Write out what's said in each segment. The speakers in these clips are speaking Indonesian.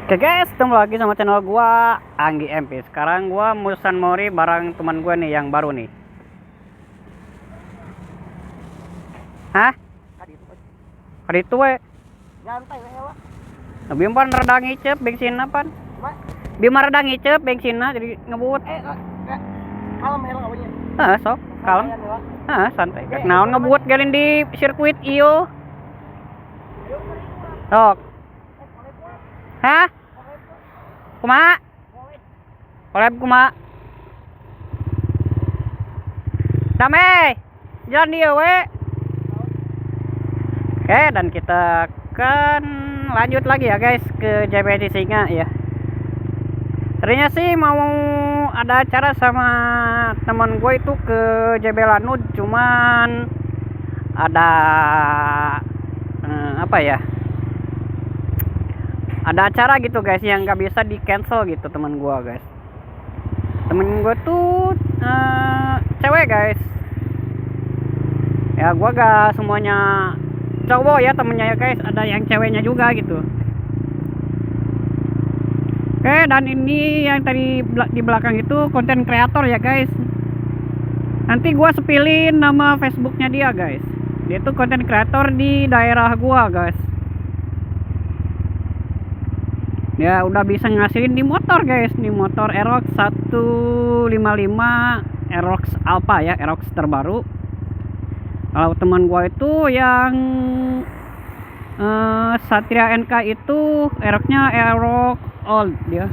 Oke guys, ketemu lagi sama channel gua Anggi MP. Sekarang gua Musan Mori bareng teman gua nih yang baru nih. Hah? Kadi itu we. Nyantai we heula. Bimpan rada ngicep bensin apaan? Bimar rada ngicep bensinna jadi ngebut. Kalem heula awalnya. Sok, kalem. Santai. Naon ngebut galin di sirkuit ieu. Sok. Hah? Kumaha? Kolab kumaha? Damai. Jalan dia we. Oke, dan kita akan lanjut lagi ya guys ke JPT Singa ya. Ternyata sih mau ada acara sama teman gue itu ke JB Lanud, cuman ada apa ya? Ada acara gitu guys yang nggak bisa di cancel gitu teman gue guys. Temen gue tuh cewek guys. Ya gue gak semuanya cowok ya temennya ya guys, ada yang ceweknya juga gitu. Oke, dan ini yang tadi di belakang itu konten kreator ya guys. Nanti gue sepilin nama Facebooknya dia guys. Dia tuh konten kreator di daerah gua guys. Ya udah bisa ngasilin di motor guys, di motor Aerox 155 Aerox Alpha ya, Aerox terbaru. Kalau teman gua itu yang Satria NK itu Aeroxnya Aerox Old dia.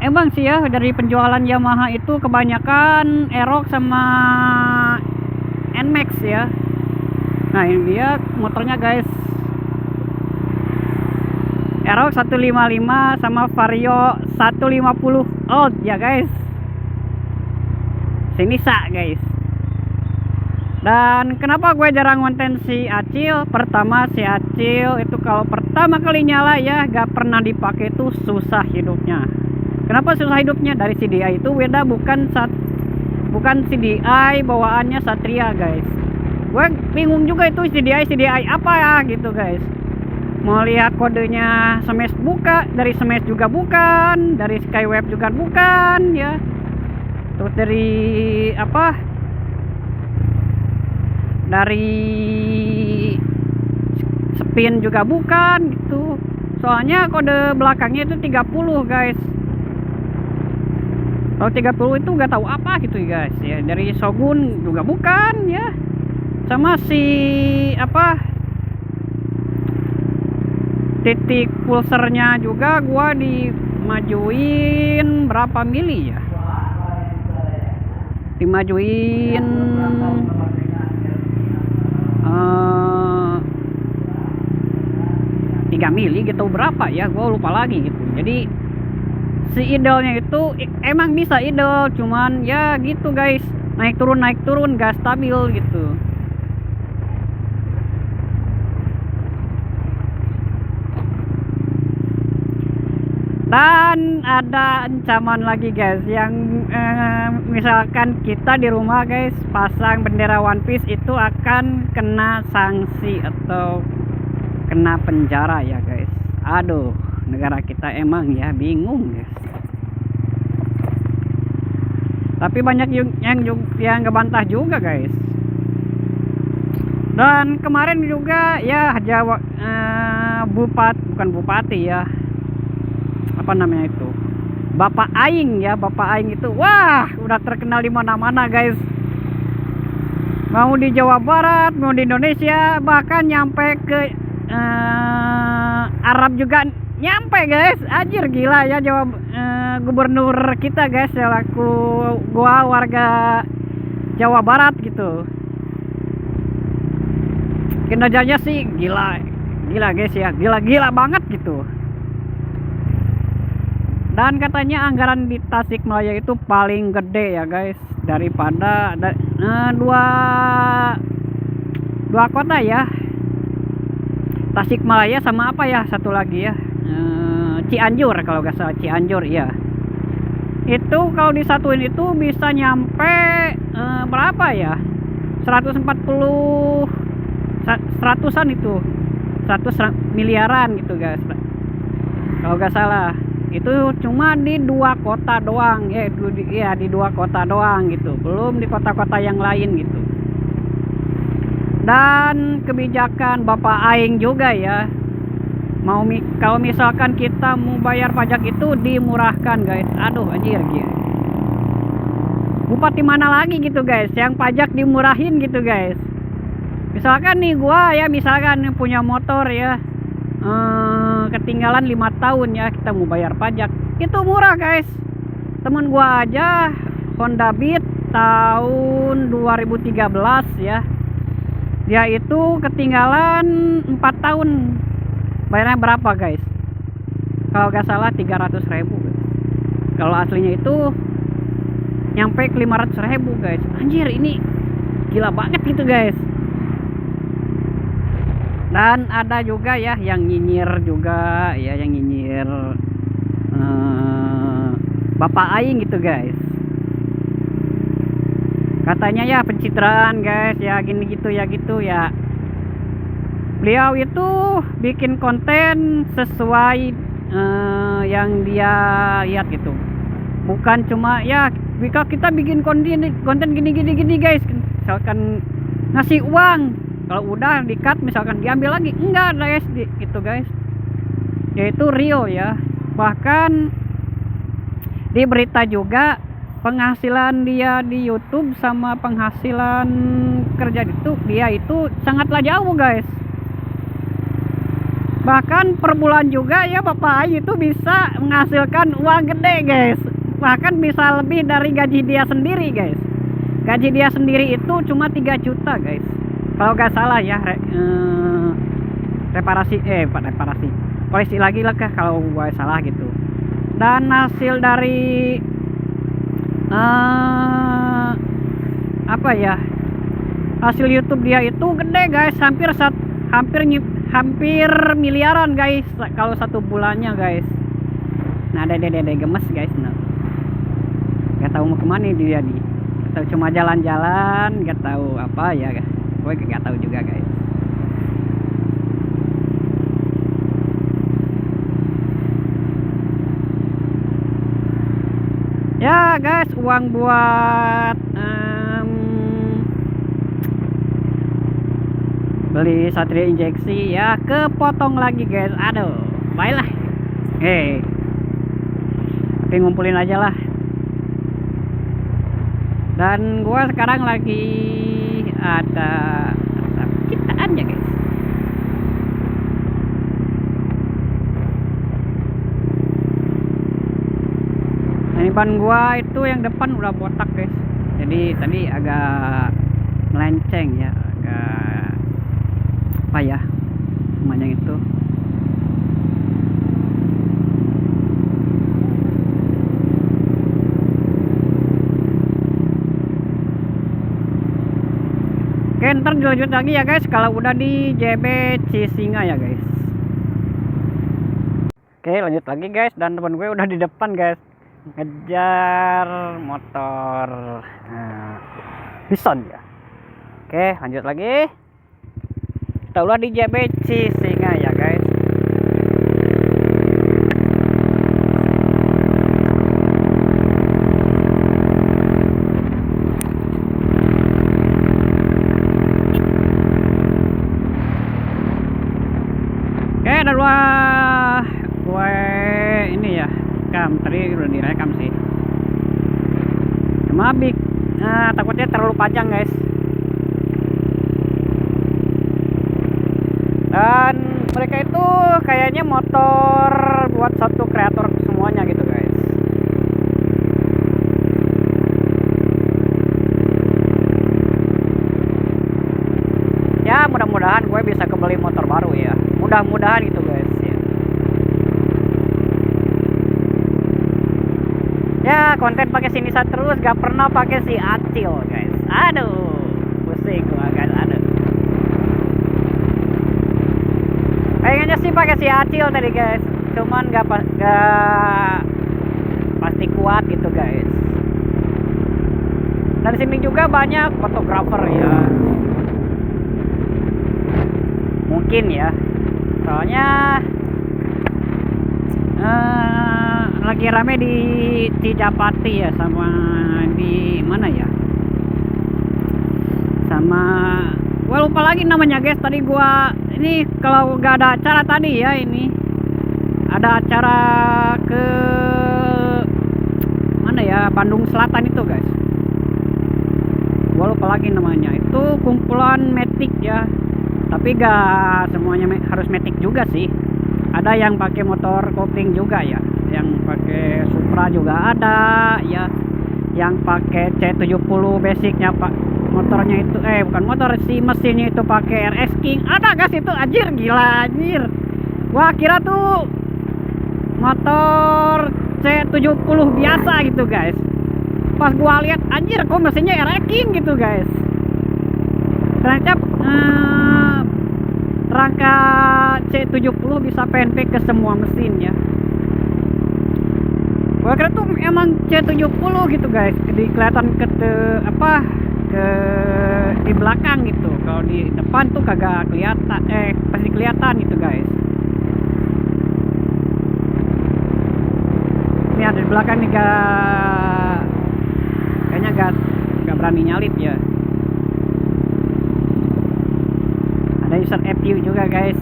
Emang sih ya dari penjualan Yamaha itu kebanyakan Aerox sama NMAX ya. Nah ini dia motornya guys, Aerox 155 sama Vario 150 old ya guys. Sini guys. Dan kenapa gue jarang konten si Acil? Pertama si Acil itu kalau pertama kali nyala ya gak pernah dipakai tuh susah hidupnya. Kenapa susah hidupnya? Dari CDI itu beda, bukan CDI bawaannya Satria guys. Gue bingung juga itu CDI apa ya gitu guys. Mau lihat kodenya Smash buka, dari Smash juga bukan, dari Skyweb juga bukan ya. Terus dari apa? Dari spin juga bukan gitu. Soalnya kode belakangnya itu 30 guys. Kalau 30 itu nggak tahu apa gitu ya guys ya. Dari Shogun juga bukan ya. Sama si apa, titik pulsernya juga gua dimajuin berapa mili ya, dimajuin 3 mili gitu berapa ya, gua lupa lagi gitu. Jadi si idolnya itu emang bisa idol, cuman ya gitu guys, naik turun gak stabil gitu. Dan ada ancaman lagi guys, yang misalkan kita di rumah guys pasang bendera One Piece itu akan kena sanksi atau kena penjara ya guys. Aduh, negara kita emang ya bingung guys. Tapi banyak yang ngebantah juga guys. Dan kemarin juga ya Jawa bukan bupati ya, apa namanya itu, Bapak Aing ya, Bapak Aing itu wah udah terkenal di mana-mana guys. Mau di Jawa Barat, mau di Indonesia, bahkan nyampe ke Arab juga nyampe guys. Anjir gila ya gubernur kita guys, selaku gua warga Jawa Barat gitu. Kinerjanya sih gila guys ya, gila banget gitu. Dan katanya anggaran di Tasikmalaya itu paling gede ya guys, daripada dua kota ya, Tasikmalaya sama apa ya satu lagi ya, Cianjur kalau nggak salah, Cianjur ya. Itu kalau disatuin itu bisa nyampe berapa ya, 140 seratusan itu 100 miliaran gitu guys kalau nggak salah. Itu cuma di 2 kota doang ya, di 2 kota doang gitu, belum di kota-kota yang lain gitu. Dan kebijakan Bapak Aing juga ya, kalau misalkan kita mau bayar pajak itu dimurahkan guys. Aduh anjir gitu. Bupati mana lagi gitu guys yang pajak dimurahin gitu guys. Misalkan nih gua ya, misalkan punya motor ya, ketinggalan 5 tahun ya, kita mau bayar pajak itu murah guys. Temen gua aja Honda Beat tahun 2013 ya, dia itu ketinggalan 4 tahun. Bayarnya berapa guys? Kalau nggak salah 300.000 guys. Kalau aslinya itu nyampe ke 500.000 guys. Anjir ini gila banget gitu guys. Dan ada juga ya yang nyinyir juga ya, yang nyinyir Bapak Aing gitu guys. Katanya ya pencitraan guys ya, gini gitu ya gitu ya. Beliau itu bikin konten sesuai yang dia lihat gitu, bukan cuma ya jika kita bikin konten gini guys, misalkan ngasih uang, kalau udah di-cut misalkan diambil lagi, enggak guys gitu guys. Yaitu real ya. Bahkan di berita juga penghasilan dia di YouTube sama penghasilan kerja itu dia itu sangatlah jauh guys. Bahkan per bulan juga ya Bapak Aing itu bisa menghasilkan uang gede guys. Bahkan bisa lebih dari gaji dia sendiri guys. Gaji dia sendiri itu cuma 3 juta guys. Kalau nggak salah ya, reparasi polisi lagi lah kalau gue salah gitu. Dan hasil dari apa ya, hasil YouTube dia itu gede guys, hampir miliaran guys kalau 1 bulannya guys. Nah dede gemes guys. Nah gak tahu mau kemana dia nih, gak tahu, cuma jalan-jalan, gak tahu apa ya, gue gak tahu juga guys. Ya guys, uang buat beli Satria injeksi ya kepotong lagi guys. Aduh baiklah, tapi ngumpulin aja lah. Dan gua sekarang lagi ada ciptaannya guys. Ini ban gua itu yang depan udah botak guys, jadi tadi agak melenceng ya, agak apa ya namanya itu. Oke, ntar dilanjut lagi ya guys kalau udah di JB Cisinga ya guys. Oke lanjut lagi guys, dan teman gue udah di depan guys, ngejar motor Bison ya. Oke lanjut lagi, kita udah di JB Cisinga ya guys. Oke, ada dua gue ini ya, rekam tadi udah direkam sih, cuma takutnya terlalu panjang guys. Dan mereka itu kayaknya motor buat satu kreator semuanya gitu guys. Ya mudah-mudahan gue bisa kembali motor baru ya, mudah-mudahan gitu guys ya. Ya konten pakai si Nisa terus, gak pernah pakai si Acil guys. Aduh pusing gua guys, aduh. Pengennya sih pakai si Acil tadi guys, cuman gak pasti kuat gitu guys. Dan sini juga banyak fotografer ya. Mungkin ya. Soalnya lagi rame di Cijapati ya, sama di mana ya? Sama gua lupa lagi namanya guys. Tadi gua ini kalau gak ada acara tadi ya, ini ada acara ke mana ya, Bandung Selatan itu guys. Gua lupa lagi namanya. Itu kumpulan metik ya. Tapi gak semuanya harus metik juga sih. Ada yang pakai motor kopling juga ya. Yang pakai Supra juga ada ya. Yang pakai C70 basicnya pak. Motornya itu bukan motor si mesinnya itu pakai RS King. Ada guys itu, anjir gila anjir. Gua kira tuh motor C70 biasa gitu guys. Pas gua lihat anjir kok mesinnya RS King gitu guys. Ternyata rangka C70 bisa PNP ke semua mesin ya. Gua kira tuh emang C70 gitu guys. Jadi kelihatan ke di belakang gitu. Kalau di depan tuh kagak kelihatan, pasti kelihatan gitu guys. Ini ada di belakang nih, kayaknya gak berani nyalip ya. Ada user FU juga guys.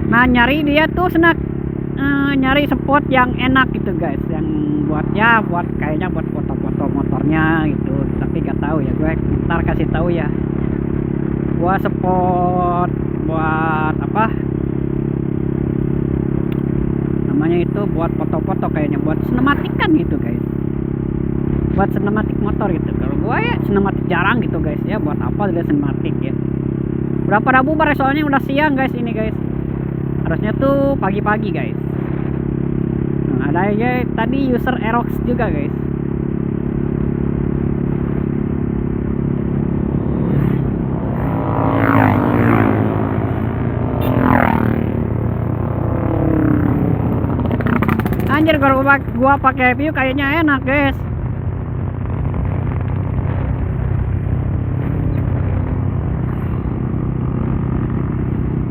Nah nyari dia tuh nyari spot yang enak gitu guys, yang buat kayaknya buat foto-foto motornya gitu. Tapi gak tahu ya, gue ntar kasih tahu ya. Gua spot buat apa namanya itu, buat foto-foto kayaknya, buat sinematikan gitu guys, buat sinematik motor gitu. Kalau gua ya sinematik jarang gitu guys ya, buat apa dia sinematik ya. Udah pada bubar soalnya udah siang guys ini guys. Harusnya tuh pagi-pagi guys. Nah, ada aja tadi user Aerox juga guys. Anjir kalau gua pakai view kayaknya enak guys.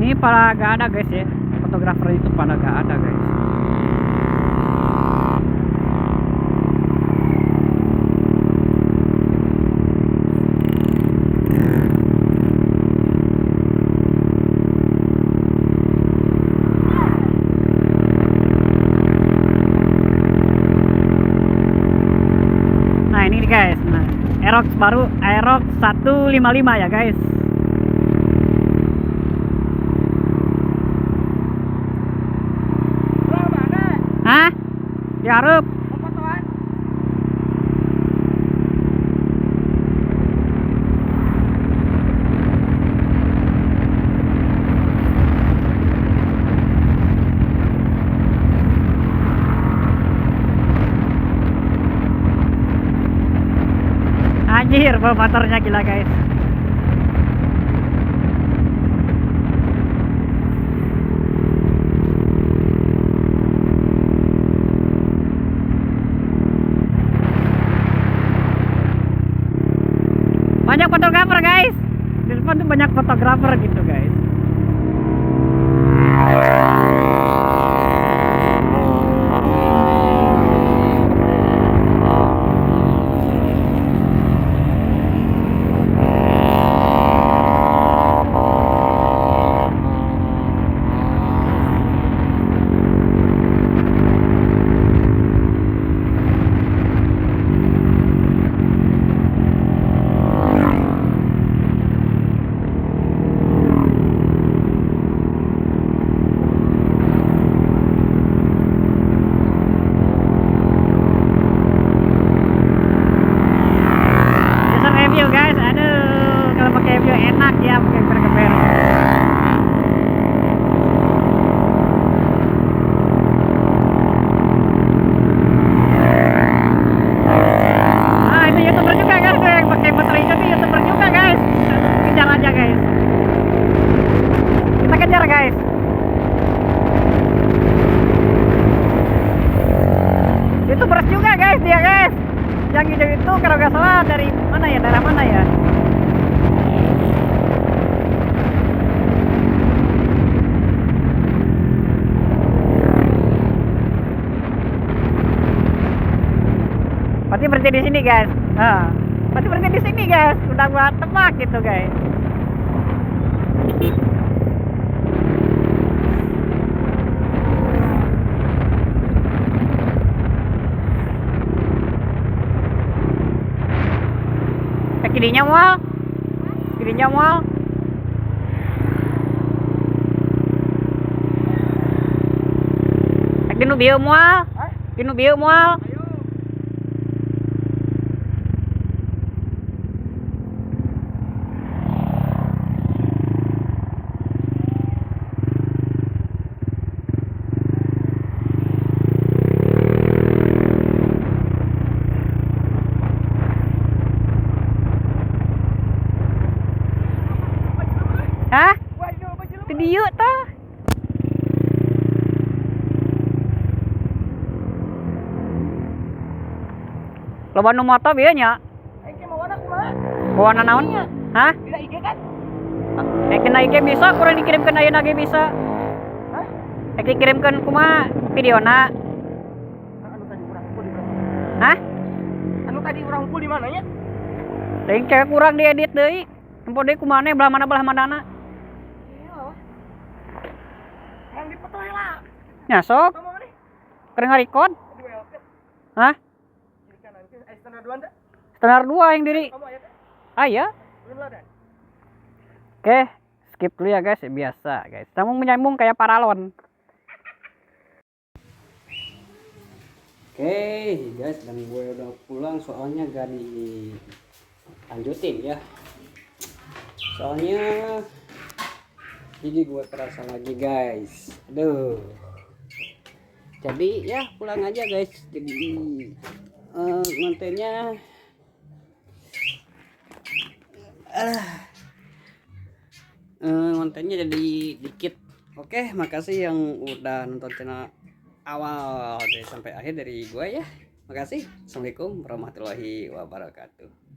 Ini pada gak ada guys ya, fotografer itu pada gak ada guys. Nah ini guys, nah Aerox baru, Aerox 155 ya guys. Hah? Diarep. Fotoan. Anjir, bawa motornya gila guys. Banyak fotografer guys. Di depan tuh banyak fotografer gitu guys. Harus juga guys dia guys. Yang hijau itu kalau nggak salah dari mana ya? Daerah mana ya? Berarti berhenti di sini guys. Berarti berhenti di sini guys. Udah gua tebak gitu guys. Kirinya mual. Kirinya mual. Kinu bieu mual. Kinu bieu mual. Hah? Itu dia tah. Loba nu moto bieu nya. Engke mawana kumaha? Bawana naon? Hah? Dina IG kan? Kena IG bisa kurang dikirimkeun ayeuna ge bisa. Hah? Kirimkeun kumaha videona? Anu tadi urang ngumpul di mana? Hah? Anu tadi urang ngumpul di mana nya? Teuing kayak kurang diedit deui. Tempo deui kumaha belah manana? Yang dipoto heula. Nya sok, Kamu mana? keur ngarecord. Hah? Kiri kanan ke standar 2 anda. Standar 2 yang diri. Kamu aya teh? Aya. Belum ada. Oke, skip dulu ya guys, biasa guys. Sambung menyambung kayak paralon. Oke guys, dan gue udah pulang soalnya gak dilanjutin ya. Soalnya gigi gue kerasa lagi guys. Aduh. Jadi ya pulang aja guys. Jadi kontennya kontennya jadi dikit. Oke, makasih yang udah nonton channel awal dari sampai akhir dari gue ya. Makasih. Assalamualaikum warahmatullahi wabarakatuh.